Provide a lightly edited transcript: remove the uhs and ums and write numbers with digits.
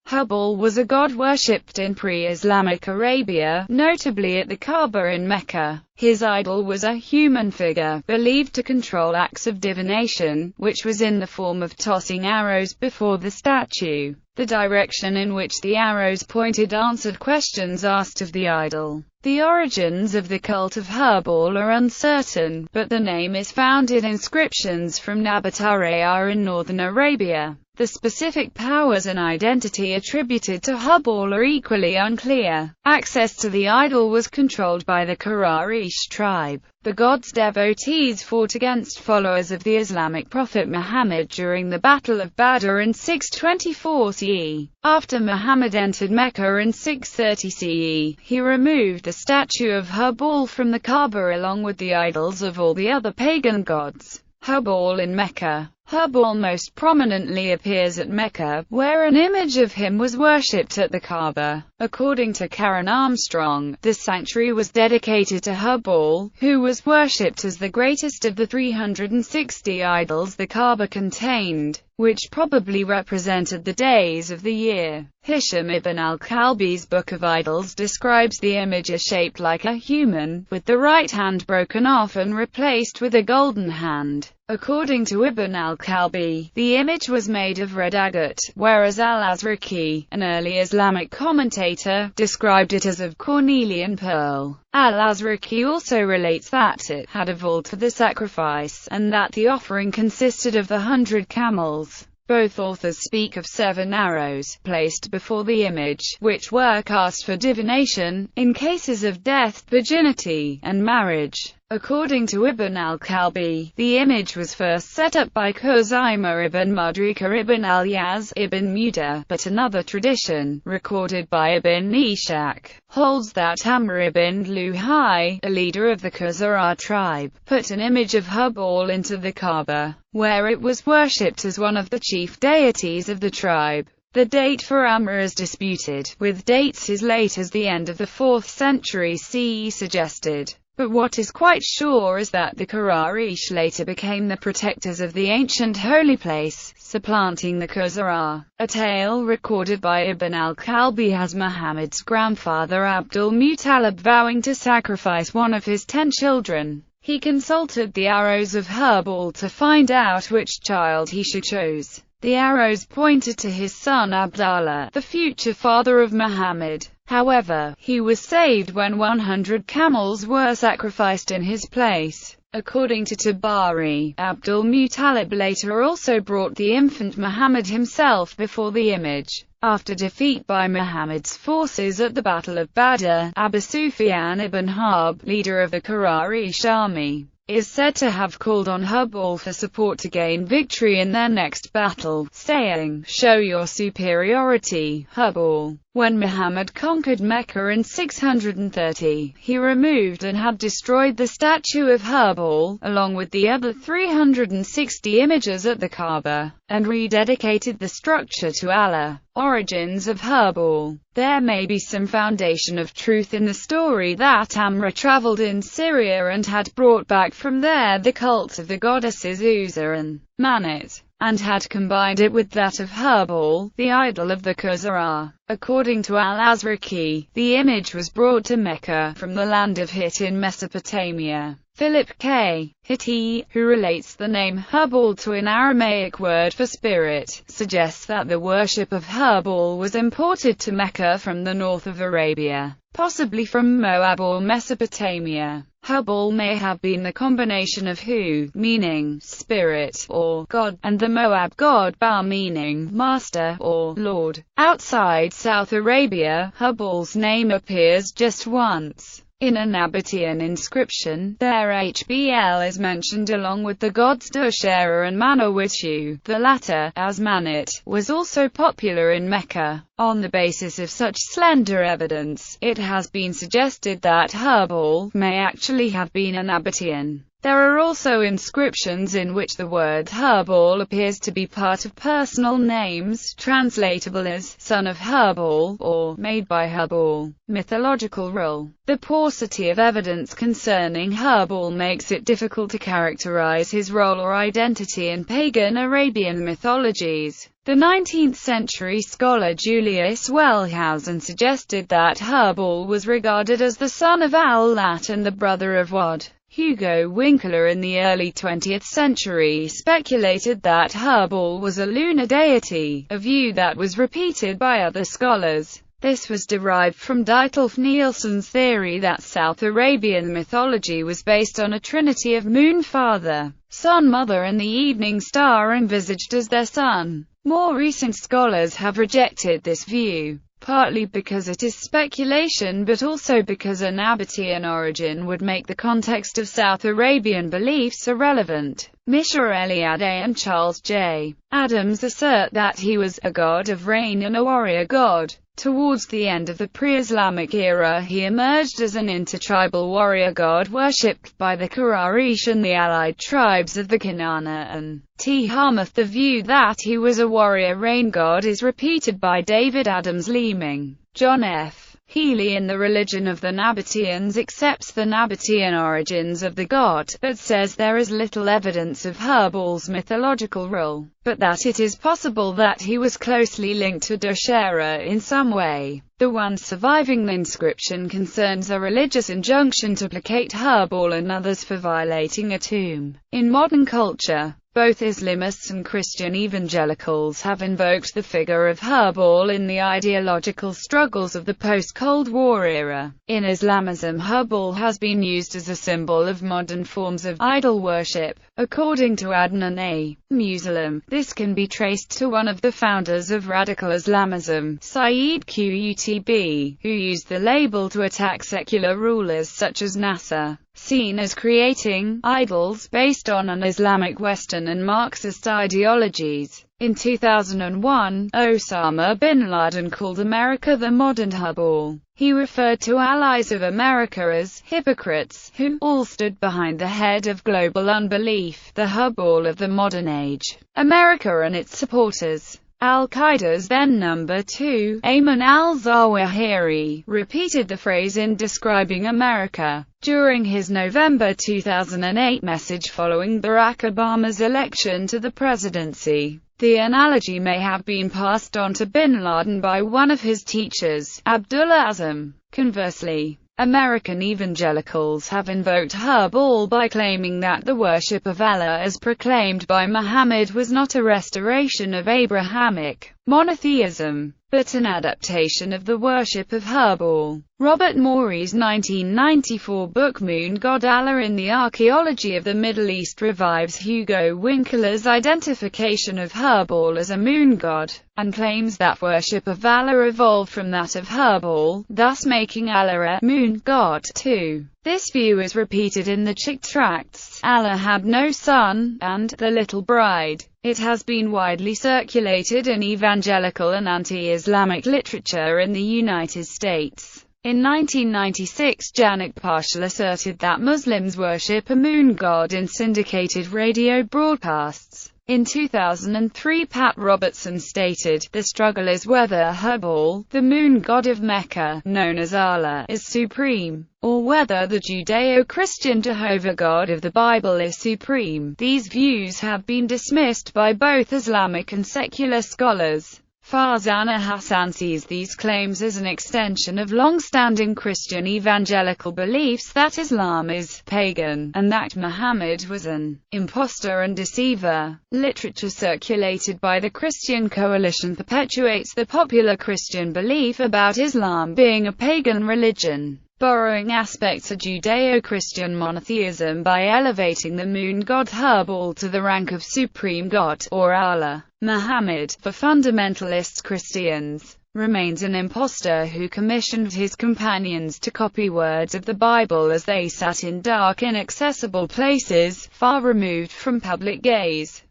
Hubal was a god worshipped in pre-Islamic Arabia, notably at the Kaaba in Mecca. His idol was a human figure, believed to control acts of divination, which was in the form of tossing arrows before the statue. The direction in which the arrows pointed answered questions asked of the idol. The origins of the cult of Hubal are uncertain, but the name is found in inscriptions from Nabataraya in northern Arabia. The specific powers and identity attributed to Hubal are equally unclear. Access to the idol was controlled by the Quraysh tribe. The god's devotees fought against followers of the Islamic prophet Muhammad during the Battle of Badr in 624 CE. After Muhammad entered Mecca in 630 CE, he removed the statue of Hubal from the Kaaba along with the idols of all the other pagan gods. Hubal in Mecca. Hubal most prominently appears at Mecca, where an image of him was worshipped at the Kaaba. According to Karen Armstrong, the sanctuary was dedicated to Hubal, who was worshipped as the greatest of the 360 idols the Kaaba contained, which probably represented the days of the year. Hisham ibn al-Kalbi's Book of Idols describes the image as shaped like a human, with the right hand broken off and replaced with a golden hand. According to Ibn al-Kalbi, the image was made of red agate, whereas al-Azraqi, an early Islamic commentator, described it as of cornelian pearl. Al-Azraqi also relates that it had a vault for the sacrifice, and that the offering consisted of the 100 camels. Both authors speak of 7 arrows, placed before the image, which were cast for divination, in cases of death, virginity, and marriage. According to Ibn al-Kalbi, the image was first set up by Khuzaimah ibn Mudrika ibn al-Yaz ibn Muda, but another tradition, recorded by Ibn Ishaq, holds that Amr ibn Luhai, a leader of the Khuzara tribe, put an image of Hubal into the Kaaba, where it was worshipped as one of the chief deities of the tribe. The date for Amr is disputed, with dates as late as the end of the 4th century CE suggested. But what is quite sure is that the Quraysh later became the protectors of the ancient holy place, supplanting the Khuzara. A tale recorded by Ibn al-Kalbi has Muhammad's grandfather Abdul Muttalib vowing to sacrifice one of his 10 children. He consulted the arrows of Hubal to find out which child he should choose. The arrows pointed to his son Abdallah, the future father of Muhammad. However, he was saved when 100 camels were sacrificed in his place. According to Tabari, Abdul Muttalib later also brought the infant Muhammad himself before the image. After defeat by Muhammad's forces at the Battle of Badr, Abu Sufyan ibn Harb, leader of the Quraysh army, is said to have called on Hubal for support to gain victory in their next battle, saying, "Show your superiority, Hubal." When Muhammad conquered Mecca in 630, he removed and had destroyed the statue of Hubal, along with the other 360 images at the Kaaba, and rededicated the structure to Allah. Origins of Hubal. There may be some foundation of truth in the story that Amr traveled in Syria and had brought back from there the cult of the goddesses Uzza and Manat, and had combined it with that of Hubal, the idol of the Khuzara. According to al-Azraqi, the image was brought to Mecca from the land of Hit in Mesopotamia. Philip K. Hitti, who relates the name Hubal to an Aramaic word for spirit, suggests that the worship of Hubal was imported to Mecca from the north of Arabia, possibly from Moab or Mesopotamia. Hubal may have been the combination of Hu, meaning spirit or god, and the Moab god Ba, meaning master or lord. Outside South Arabia, Hubal's name appears just once. In a Nabatean inscription, their Hbl is mentioned along with the gods Dushera and Manawatu. The latter, as Manat, was also popular in Mecca. On the basis of such slender evidence, it has been suggested that Hubal may actually have been a Nabatean. There are also inscriptions in which the word Hubal appears to be part of personal names, translatable as son of Hubal or made by Hubal. Mythological role. The paucity of evidence concerning Hubal makes it difficult to characterize his role or identity in pagan Arabian mythologies. The 19th-century scholar Julius Wellhausen suggested that Hubal was regarded as the son of Al-Lat and the brother of Wad. Hugo Winkler in the early 20th century speculated that Hubal was a lunar deity, a view that was repeated by other scholars. This was derived from Ditolf Nielsen's theory that South Arabian mythology was based on a trinity of moon father, sun mother and the evening star envisaged as their son. More recent scholars have rejected this view, partly because it is speculation but also because a Nabatean origin would make the context of South Arabian beliefs irrelevant. Misha Eliade and Charles J. Adams assert that he was a god of rain and a warrior god. Towards the end of the pre-Islamic era he emerged as an intertribal warrior god worshipped by the Quraysh and the allied tribes of the Kinana and Tihamith. The view that he was a warrior rain god is repeated by David Adams Leeming. John F. Healy in The Religion of the Nabateans accepts the Nabatean origins of the god, but says there is little evidence of Hubal's mythological role, but that it is possible that he was closely linked to Deshera in some way. The one surviving inscription concerns a religious injunction to placate Hubal and others for violating a tomb. In modern culture, both Islamists and Christian evangelicals have invoked the figure of Hubal in the ideological struggles of the post-Cold War era. In Islamism, Hubal has been used as a symbol of modern forms of idol worship. According to Adnan A. Musalam, this can be traced to one of the founders of radical Islamism, Sayyid Qutb, who used the label to attack secular rulers such as Nasser, seen as creating idols based on un-Islamic Western and Marxist ideologies. In 2001, Osama bin Laden called America the modern Hubal. He referred to allies of America as hypocrites, who all stood behind the head of global unbelief, the Hubal of the modern age. America and its supporters. Al-Qaeda's then number 2, Ayman al-Zawahiri, repeated the phrase in describing America during his November 2008 message following Barack Obama's election to the presidency. The analogy may have been passed on to bin Laden by one of his teachers, Abdullah Azam. Conversely, American evangelicals have invoked Hubal by claiming that the worship of Allah as proclaimed by Muhammad was not a restoration of Abrahamic monotheism, but an adaptation of the worship of Hubal. Robert Morey's 1994 book Moon God Allah in the Archaeology of the Middle East revives Hugo Winkler's identification of Hubal as a moon god, and claims that worship of Allah evolved from that of Hubal, thus making Allah a moon god too. This view is repeated in the Chick tracts, Allah Had No Son, and The Little Bride. It has been widely circulated in evangelical and anti-Islamic literature in the United States. In 1996, Janak Parshall asserted that Muslims worship a moon god in syndicated radio broadcasts. In 2003, Pat Robertson stated, "The struggle is whether Hubal, the moon god of Mecca, known as Allah, is supreme, or whether the Judeo-Christian Jehovah God of the Bible is supreme." These views have been dismissed by both Islamic and secular scholars. Farzana Hassan sees these claims as an extension of long-standing Christian evangelical beliefs that Islam is pagan, and that Muhammad was an impostor and deceiver. Literature circulated by the Christian Coalition perpetuates the popular Christian belief about Islam being a pagan religion, borrowing aspects of Judeo-Christian monotheism by elevating the moon god Hubal to the rank of supreme god, or Allah. Muhammad, for fundamentalist Christians, remains an impostor who commissioned his companions to copy words of the Bible as they sat in dark, inaccessible places, far removed from public gaze.